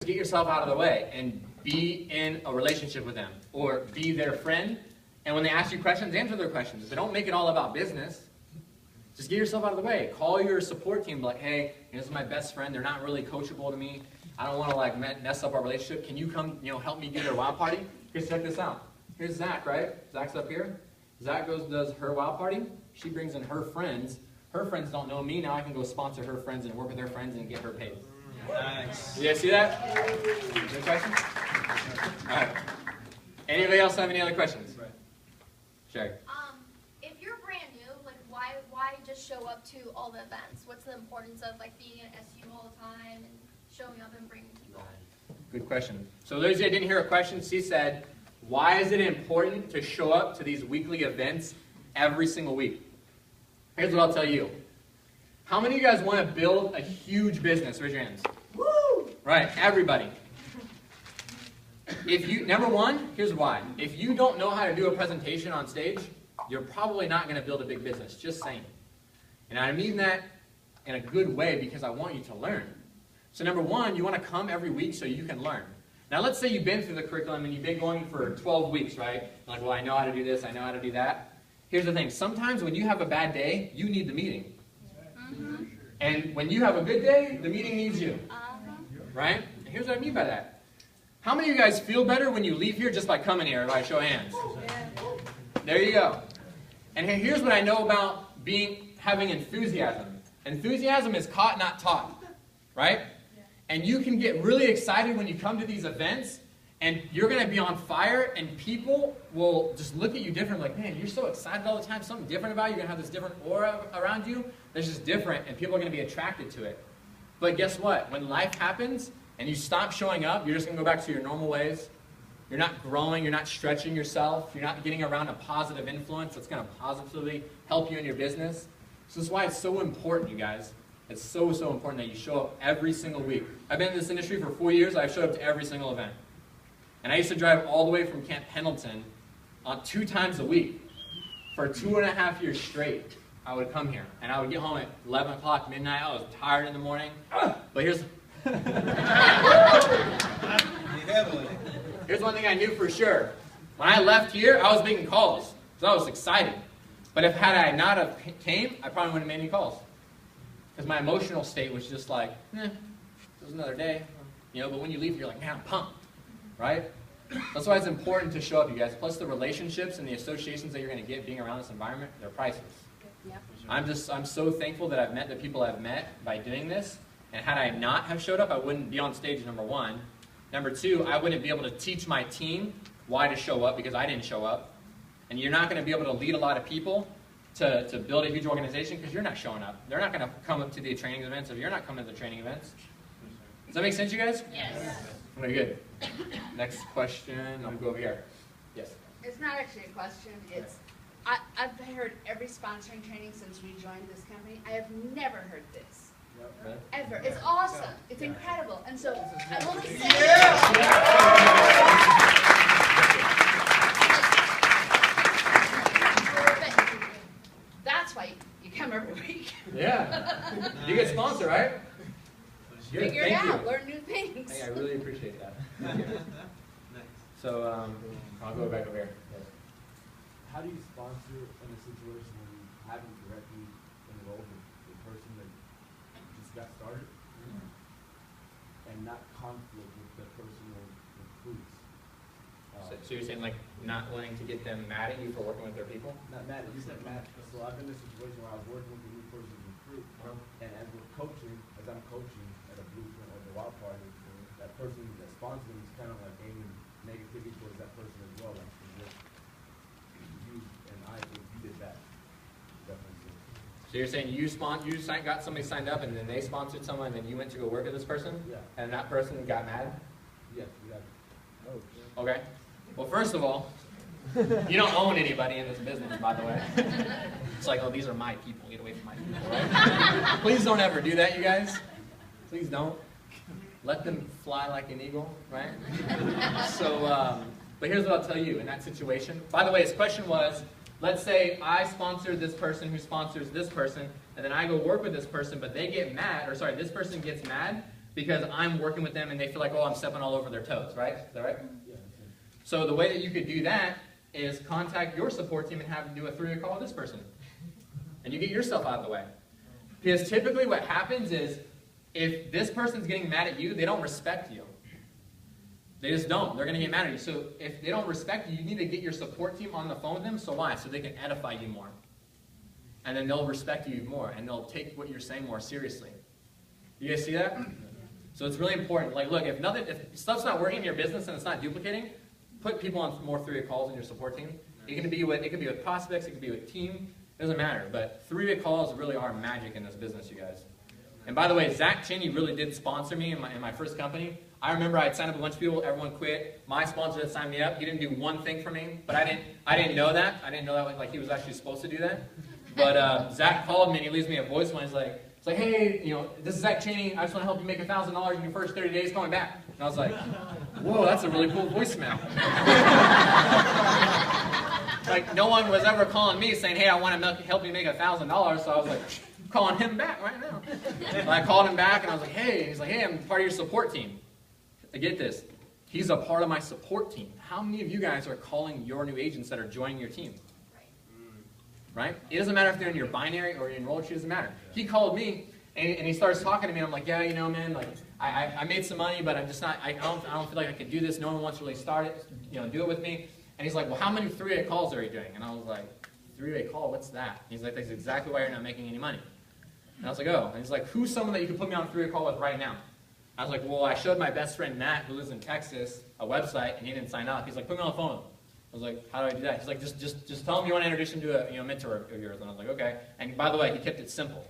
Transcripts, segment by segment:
get yourself out of the way and be in a relationship with them or be their friend. And when they ask you questions, answer their questions. But don't make it all about business. Just get yourself out of the way. Call your support team like, hey, this is my best friend. They're not really coachable to me. I don't want to like mess up our relationship. Can you come, help me do their WOW party? Here's, check this out. Here's Zach, right? Zach's up here. Zach does her WOW party. She brings in her friends. Her friends don't know me. Now I can go sponsor her friends and work with her friends and get her paid. Nice. You guys see that? Any questions? All right. Anybody else have any other questions? Right. Sherry. If you're brand new, like why just show up to all the events? What's the importance of like being at SU all the time and showing up and bringing people? Good question. So those of you that didn't hear a question, she said, why is it important to show up to these weekly events every single week? Here's what I'll tell you. How many of you guys want to build a huge business? Raise your hands. Woo! Right, everybody. Number one, here's why. If you don't know how to do a presentation on stage, you're probably not going to build a big business. Just saying. And I mean that in a good way because I want you to learn. So number one, you want to come every week so you can learn. Now let's say you've been through the curriculum and you've been going for 12 weeks, right? Like, well, I know how to do this, I know how to do that. Here's the thing. Sometimes when you have a bad day, you need the meeting. Mm-hmm. And when you have a good day, the meeting needs you. Right? And here's what I mean by that. How many of you guys feel better when you leave here just by coming here? Everybody show hands. There you go. And here's what I know about having enthusiasm. Enthusiasm is caught, not taught. Right? And you can get really excited when you come to these events, and you're going to be on fire, and people will just look at you different, like, man, you're so excited all the time, something different about you, you're going to have this different aura around you that's just different, and people are going to be attracted to it. But guess what? When life happens, and you stop showing up, you're just going to go back to your normal ways. You're not growing, you're not stretching yourself, you're not getting around a positive influence that's going to positively help you in your business. So that's why it's so important, you guys. It's so, so important that you show up every single week. I've been in this industry for 4 years. I've showed up to every single event. And I used to drive all the way from Camp Pendleton 2 times a week. For 2.5 years straight, I would come here. And I would get home at 11 o'clock, midnight. I was tired in the morning. But here's one thing I knew for sure. When I left here, I was making calls. So I was excited. But had I not have came, I probably wouldn't have made any calls. Because my emotional state was just like, it was another day. But when you leave, you're like, man, I'm pumped. Right? That's why it's important to show up, you guys. Plus the relationships and the associations that you're going to get being around this environment, they're priceless. Yep. I'm so thankful that I've met the people I've met by doing this. And had I not have showed up, I wouldn't be on stage, number one. Number two, I wouldn't be able to teach my team why to show up because I didn't show up. And you're not going to be able to lead a lot of people to build a huge organization because you're not showing up. They're not going to come up to the training events if you're not coming to the training events. Does that make sense, you guys? Yes. Okay, good. Next question. I'll go over here. Yes. It's not actually a question. It's I've heard every sponsoring training since we joined this company. I have never heard this. Really? Ever. It's awesome. It's incredible. And so I'm only saying that's why you come every week. Yeah. You get sponsored, right? Good. Figure it out. Learn new things. Hey, I really appreciate that. So I'll go back over here. Yes. How do you sponsor in a situation when you haven't directly enrolled the person that just got started and not conflict with the personal recruits? So you're saying like not wanting to get them mad at you for working with their people? Not mad. You said mad. So I've been in a situation where I was working with a new person's recruit, and as we're coaching, as I'm coaching at a blueprint or the WOW party, that person that sponsors them is kind of like aiming negativity towards that person as well. Like, you and I, if you did that, definitely. So you're saying you got somebody signed up and then they sponsored someone and then you went to go work with this person? Yeah. And that person got mad? Yes, we got it. Oh, okay. Well, first of all, you don't own anybody in this business, by the way. It's like, oh, these are my people. Get away from my people, right? Please don't ever do that, you guys. Please don't. Let them fly like an eagle, right? So, but here's what I'll tell you in that situation. By the way, his question was, let's say I sponsor this person who sponsors this person, and then I go work with this person, but they get mad, or sorry, this person gets mad because I'm working with them and they feel like, oh, I'm stepping all over their toes, right? Is that right? Yeah. So the way that you could do that is contact your support team and have them do a 3-way call with this person. And you get yourself out of the way. Because typically what happens is, if this person's getting mad at you, they don't respect you. They just don't. They're going to get mad at you. So if they don't respect you, you need to get your support team on the phone with them. So why? So they can edify you more. And then they'll respect you more, and they'll take what you're saying more seriously. You guys see that? So it's really important. Like, look, if stuff's not working in your business and it's not duplicating, put people on more 3-way calls in your support team. It can be with prospects, it can be with team. It doesn't matter. But 3-way calls really are magic in this business, you guys. And by the way, Zach Cheney really did sponsor me in my first company. I remember I had signed up a bunch of people, everyone quit. My sponsor had signed me up. He didn't do one thing for me, but I didn't know that. I didn't know that like he was actually supposed to do that. But Zach called me and he leaves me a voicemail. He's like, hey, this is Zach Cheney. I just want to help you make $1,000 in your first 30 days coming back. And I was like, whoa, that's a really cool voicemail. Like, no one was ever calling me saying, hey, I want to help you make $1,000. So I was like, I'm calling him back right now. And I called him back and I was like, hey. And he's like, hey, I'm part of your support team. I get this. He's a part of my support team. How many of you guys are calling your new agents that are joining your team? Right? It doesn't matter if they're in your binary or your enrolled sheet, it doesn't matter. He called me and he starts talking to me and I'm like, yeah, man, like I made some money, but I'm just not, I don't feel like I can do this. No one wants to really start it, do it with me. And he's like, well, how many 3-way calls are you doing? And I was like, 3-way call, what's that? He's like, that's exactly why you're not making any money. And I was like, oh. And he's like, who's someone that you can put me on a 3-way call with right now? I was like, well, I showed my best friend Matt, who lives in Texas, a website, and he didn't sign up. He's like, put me on the phone. I was like, how do I do that? He's like, just tell him you want to introduce him to a mentor of yours. And I was like, okay. And by the way, he kept it simple.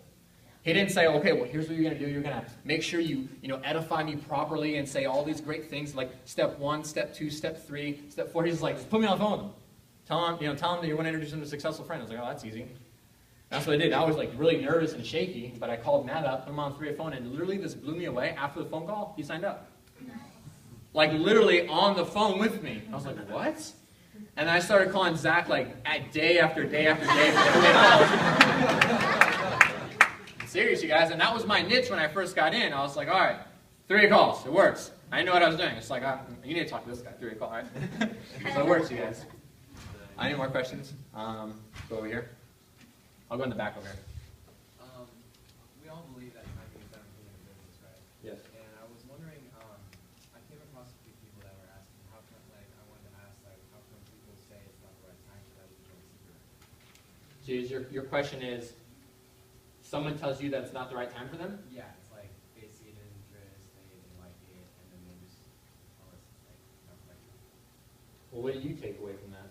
He didn't say, okay, well, here's what you're going to do. You're going to make sure you edify me properly and say all these great things like step 1, step 2, step 3, step 4. He's just like, just put me on the phone with him. Tell him that you want to introduce him to a successful friend. I was like, oh, that's easy. That's what I did. I was like really nervous and shaky, but I called Matt up, put him on 3-way phone, and literally this blew me away. After the phone call, he signed up. Like literally on the phone with me. I was like, what? And I started calling Zach like at day after day after day. Serious, you guys. And that was my niche when I first got in. I was like, all right, 3-way calls. It works. I didn't know what I was doing. It's like, you need to talk to this guy. 3-way call, all right? So it works, you guys. Any more questions? Go over here. I'll go in the back over here. We all believe that timing is everything in business, right? Yes. And I was wondering, I came across a few people that were asking, how come, like, I wanted to ask, like, how come people say it's not the right time for them to join secret? So your question is, someone tells you that it's not the right time for them? Yeah, it's like they see an interest, they like it, and then they just, oh, it's like, not like that. Well, what do you take away from that?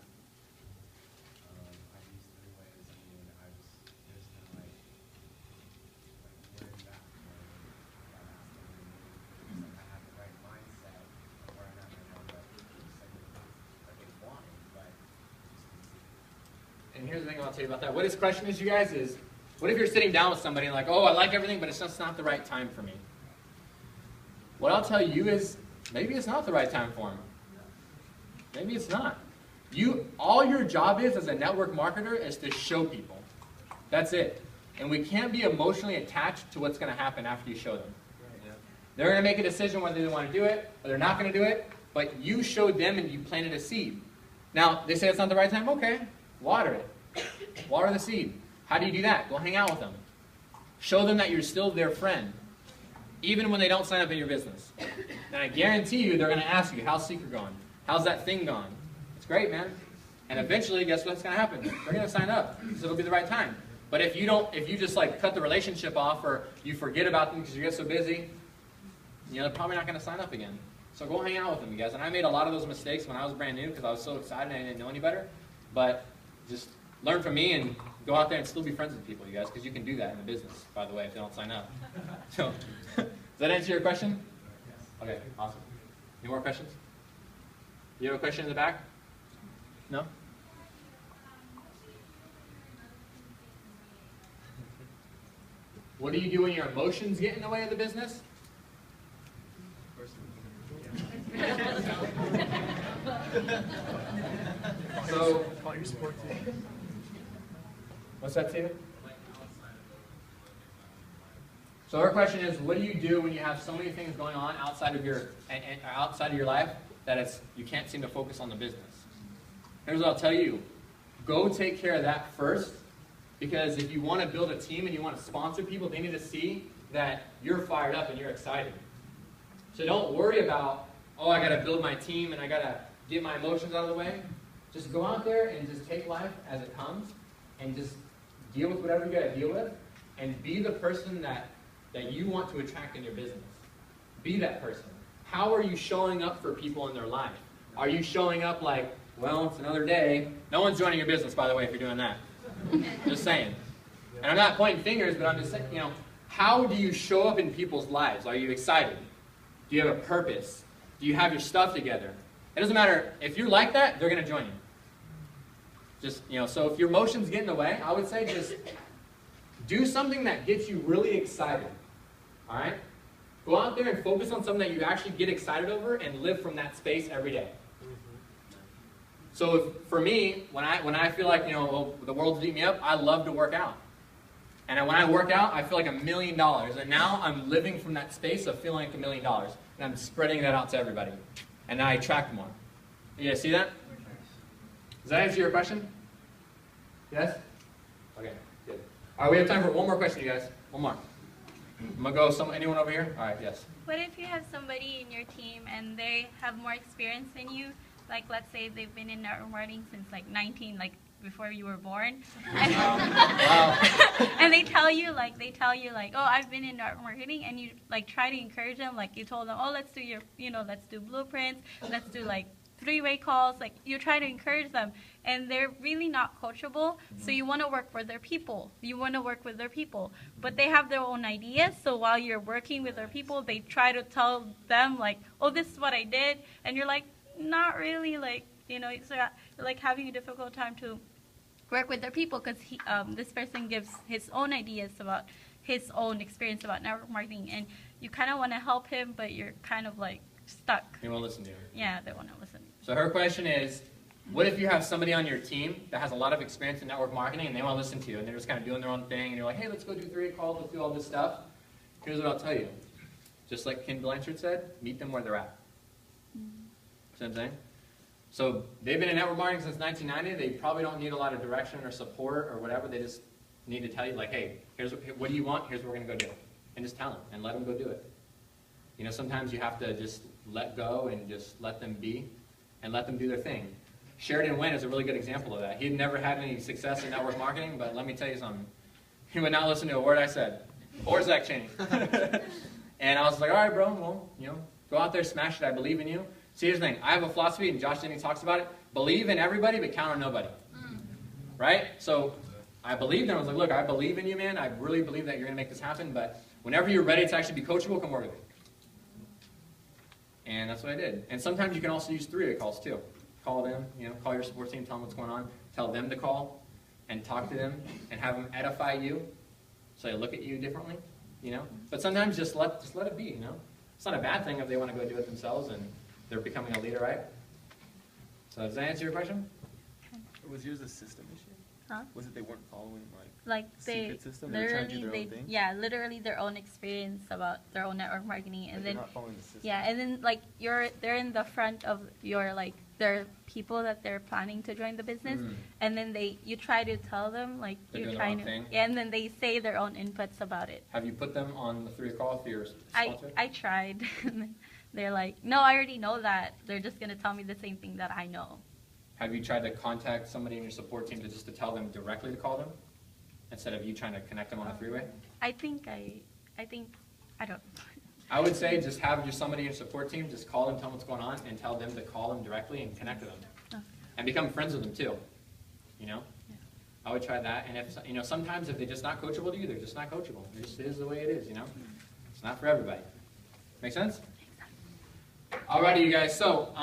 I use 3-way as and I just, there's no like where is that? I have the right mindset of where I'm at right now, but it's like they want it, but And here's the thing I'll tell you about that. What his question is, you guys, is what if you're sitting down with somebody and like, oh, I like everything, but it's just not the right time for me? What I'll tell you is, maybe it's not the right time for him. Maybe it's not. All your job is as a network marketer is to show people. That's it. And we can't be emotionally attached to what's going to happen after you show them. They're going to make a decision whether they want to do it or they're not going to do it, but you showed them and you planted a seed. Now, they say it's not the right time. Okay, water it. Water the seed. How do you do that? Go hang out with them. Show them that you're still their friend, even when they don't sign up in your business. And I guarantee you they're going to ask you, how's Seeker going? How's that thing going? It's great, man. And eventually, guess what's going to happen? They're going to sign up because it'll be the right time. But if you just like cut the relationship off or you forget about them because you get so busy, they're probably not going to sign up again. So go hang out with them, you guys. And I made a lot of those mistakes when I was brand new because I was so excited and I didn't know any better. But just learn from me and go out there and still be friends with people, you guys, because you can do that in the business, by the way, if they don't sign up. So, does that answer your question? Okay, awesome. Any more questions? You have a question in the back? No? What do you do when your emotions get in the way of the business? So, what's that, Steven? So our question is, what do you do when you have so many things going on outside of your life that you can't seem to focus on the business? Here's what I'll tell you. Go take care of that first, because if you want to build a team and you want to sponsor people, they need to see that you're fired up and you're excited. So don't worry about, oh, I got to build my team and I got to get my emotions out of the way. Just go out there and just take life as it comes and just deal with whatever you got to deal with, and be the person that you want to attract in your business. Be that person. How are you showing up for people in their life? Are you showing up like, well, it's another day? No one's joining your business, by the way, if you're doing that. Just saying. And I'm not pointing fingers, but I'm just saying, how do you show up in people's lives? Are you excited? Do you have a purpose? Do you have your stuff together? It doesn't matter. If you're like that, they're going to join you. Just, so if your emotions get in the way, I would say just do something that gets you really excited. All right? Go out there and focus on something that you actually get excited over and live from that space every day. So for me, when I feel like, the world's eating me up, I love to work out. And when I work out, I feel like $1 million. And now I'm living from that space of feeling like $1 million. And I'm spreading that out to everybody. And now I attract more. You guys see that? Does that answer your question? Yes? Okay, good. All right, we have time for one more question, you guys. One more. I'm going to go, anyone over here? All right, yes. What if you have somebody in your team and they have more experience than you? Like, let's say they've been in network marketing since like 19, like before you were born. Wow. And they tell you like, oh, I've been in network marketing, and you like try to encourage them. Like you told them, oh, let's do let's do blueprints, let's do like 3-way calls. Like you try to encourage them, and they're really not coachable. So you want to work with their people. But they have their own ideas. So while you're working with their people, they try to tell them like, oh, this is what I did, and you're like, not really, like, so like having a difficult time to work with their people, because this person gives his own ideas about his own experience about network marketing, and you kind of want to help him, but you're kind of like stuck. They won't listen to you. Yeah, they won't listen. So her question is, what if you have somebody on your team that has a lot of experience in network marketing and they want to listen to you, and they're just kind of doing their own thing, and you're like, hey, let's go do 3-way calls, let's do all this stuff. Here's what I'll tell you. Just like Ken Blanchard said, meet them where they're at. See what I'm saying? So they've been in network marketing since 1990. They probably don't need a lot of direction or support or whatever. They just need to tell you, like, hey, what do you want? Here's what we're going to go do. And just tell them and let them go do it. Sometimes you have to just let go and just let them be and let them do their thing. Sheridan Wynn is a really good example of that. He had never had any success in network marketing, but let me tell you something. He would not listen to a word I said, or Zach Cheney. And I was like, all right, bro, well, go out there, smash it. I believe in you. See, here's the thing. I have a philosophy, and Josh Jennings talks about it. Believe in everybody, but count on nobody. Right? So I believed in him. I was like, look, I believe in you, man. I really believe that you're going to make this happen. But whenever you're ready to actually be coachable, come work with me. And that's what I did. And sometimes you can also use 3-way calls, too. Call them, call your support team, tell them what's going on. Tell them to call and talk to them and have them edify you so they look at you differently, But sometimes just let it be, It's not a bad thing if they want to go do it themselves and they're becoming a leader, right? So does that answer your question? Was yours a system issue? Huh? Was it they weren't following they secret system? They were trying to do their own thing? Yeah, literally their own experience about their own network marketing, and then not following the system. Yeah, and then they're in the front of your their people that they're planning to join the business, and then you try to tell them you're trying to, and then they say their own inputs about it. Have you put them on the 3-way call for your sponsor? I tried. They're like, no, I already know that. They're just gonna tell me the same thing that I know. Have you tried to contact somebody in your support team to tell them directly to call them instead of you trying to connect them on a 3-way? I don't. I would say just have somebody in your support team, just call them, tell them what's going on, and tell them to call them directly and connect with them. Okay. And become friends with them too. Yeah. I would try that. And if sometimes if they're just not coachable to you, they're just not coachable. It just is the way it is. It's not for everybody. Make sense? Alrighty, you guys. So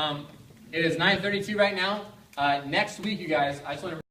it is 9:32 right now. Next week, you guys, I just want to